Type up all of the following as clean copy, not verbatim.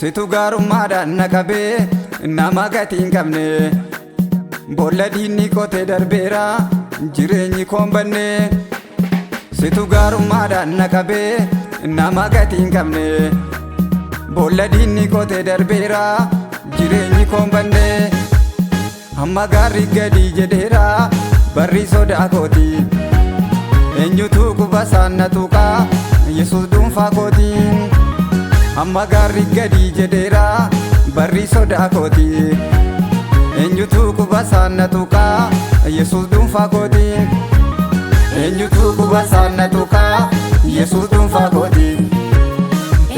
situ gaarummaadhaan na qabee nama gatii hin qabne boolla diinni qotee darbeera jireenyi koon banne situ gaarummaadhaan na qabee nama gatii hin qabne boolla diinni qotee darbeera jireenyi koon banne amma gaarri gadi jedheera barri sodaa kooti eenyutu quba saanna tuqaa Yesuus dhuunfaa kooti amma gaarri gadi jedheera barri sodaa kooti eenyutu quba saanna tuqaa Yesuus dhuunfaa kooti eenyutu quba saanna tuqaa Yesuus dhuunfaa kooti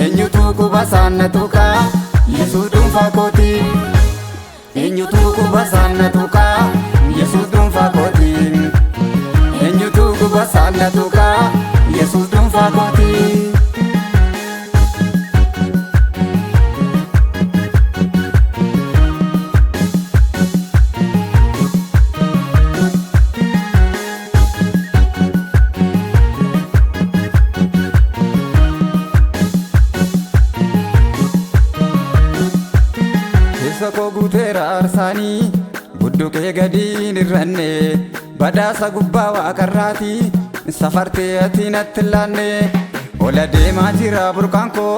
eenyutu quba saanna tuqaa Yesuus dhuunfaa kooti eenyutu quba saanna tuqaa Yesuus dhuunfaa kooti eenyutu quba saanna tuqaa Yesuus dhuunfaa kooti. Koo guuteera arsaanii budduqee gadiin irranne badhaasa gubbaa waaqarraati safartee ati natti laanne ola deemaa jira burqaan koo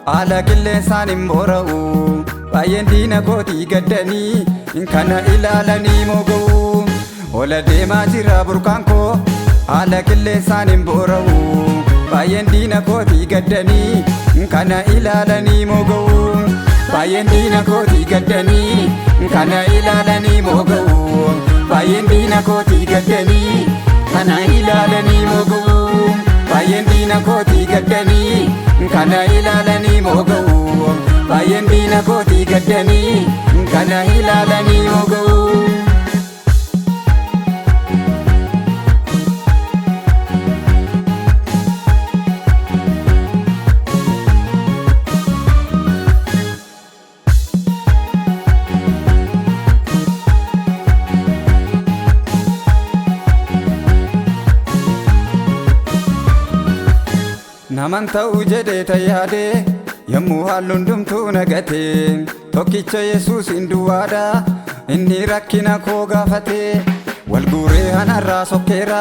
haala qilleensaan hin boora'u baay'een diina kootii gaddanii kana ilaalanii mooga'u ola deemaa jira burqaan koo haala qilleensaan hin boora'u baay'een diina kootii gaddanii kana ilaalanii mooga'u baay'een diina kootii gaddanii kana ilaalanii mooga'u baay'een diina kootii gaddanii kana ilaalanii mooga'u baay'een diina kootii gaddanii kana ilaalanii mooga'u baay'een diina kootii gaddanii kana ilaalanii mooga'u. Naman ta'uu jedhee tayyaadee yommuu halluun hundumtuu nagate tokkicha Yesuus hin duwwaadha inni rakkina koo gaafate wal guuree anarraa sokkeera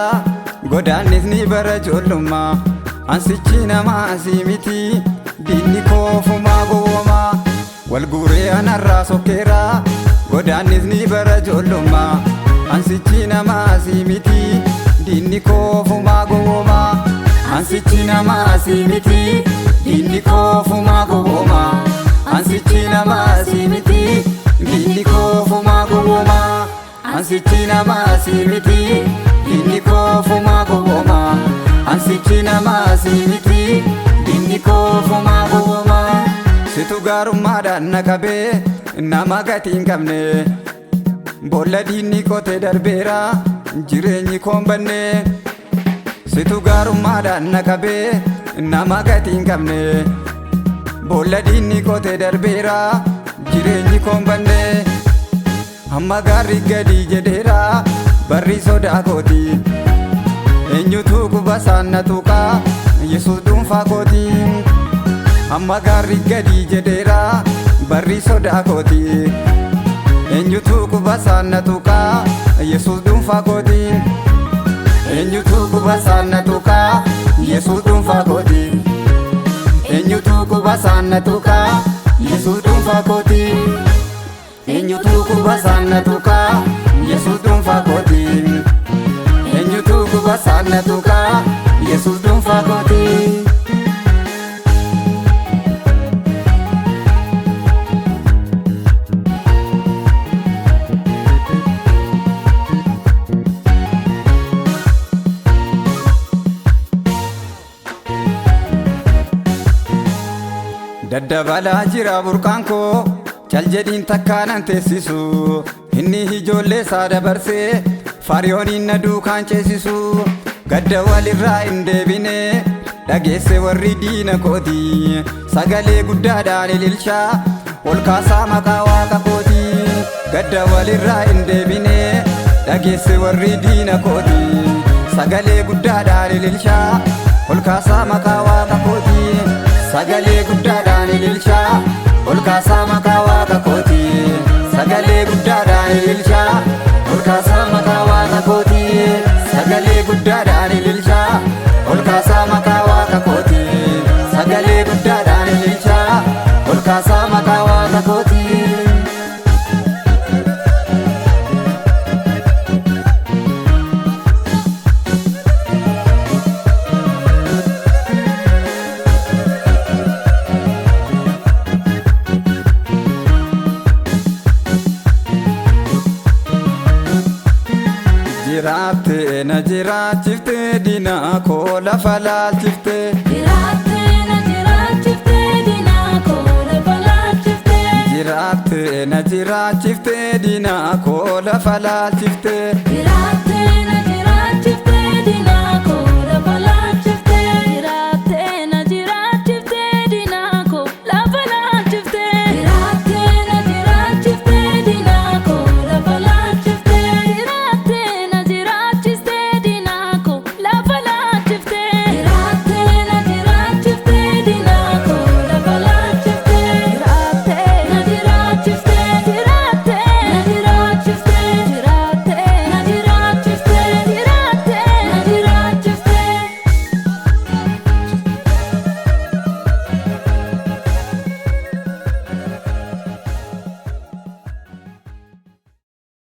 godaannis ni bara ijoollummaa ansichi nama asii miti diinni koo ofumaa gowwoomaa wal guuree anarraa sokkeera godaannis ni bara ijoollummaa ansichi nama asii miti diinni koo ofumaa gowwoomaa ansichi nama asii miti diinni koo ofumaa gowwoomaa ansichi nama asii miti diinni koo ofumaa gowwoomaa ansichi nama asii miti diinni koo ofumaa gowwoomaa ansichi nama asii miti diinni koo ofumaa gowwoomaa situ gaarummaadhaan na qabee nama gatii hin qabne boolla diinni qotee darbeera jireenyi koon banne situ gaarummaadhaan na qabee nama gatii hin qabne boolla diinni qotee darbeera jireenyi koon banne amma gaarri gadi jedheera barri sodaa kooti eenyutu quba saanna tuqaa Yesuus dhuunfaa kooti amma gaarri gadi jedheera barri sodaa kooti eenyutu quba saanna tuqaa Yesuus dhuunfaa kooti eenyutu quba saanna tuqaa Yesuus dhuunfaa kooti eenyutu quba saanna tuqaa Yesuus dhuunfaa kooti eenyutu quba saanna tuqaa Yesuus dhuunfaa kooti eenyutu quba saanna tuqaa Yesuus dhuunfaa kooti. Daddabalaa jira burqaan koo cal jedhiin takkaanan teessisu inni ijoollee isaa dabarsee faariyooniin na duukaan ceesisu gadda walirraa hin deebine dhageesse warri diina kooti sagalee guddaadhaan ililchaa ol kaasaa maqaa waaqa kooti gadda walirraa hin deebine dhageesse warri diina kooti sagalee guddaadhaan ililchaa ol kaasaa maqaa waaqa kooti sagalee guddaadhaan ililchaa ol kaasaa maqaa waaqa kooti sagalee guddaadhaan ililchaa ol kaasaa maqaa waaqa kooti sagalee guddaadhaan ililchaa ol kaasaa maqaa waaqa kooti sagalee guddaadhaan ililchaa ol kaasaa maqaa waaqa kooti. Jiraatte na jiraachifte diinaa koo lafa laalchifte. Jiraatte na jiraachifte diinaa koo lafa laalchifte. Jiraatte na jiraachifte diinaa koo lafa laalchifte. Jiraatte na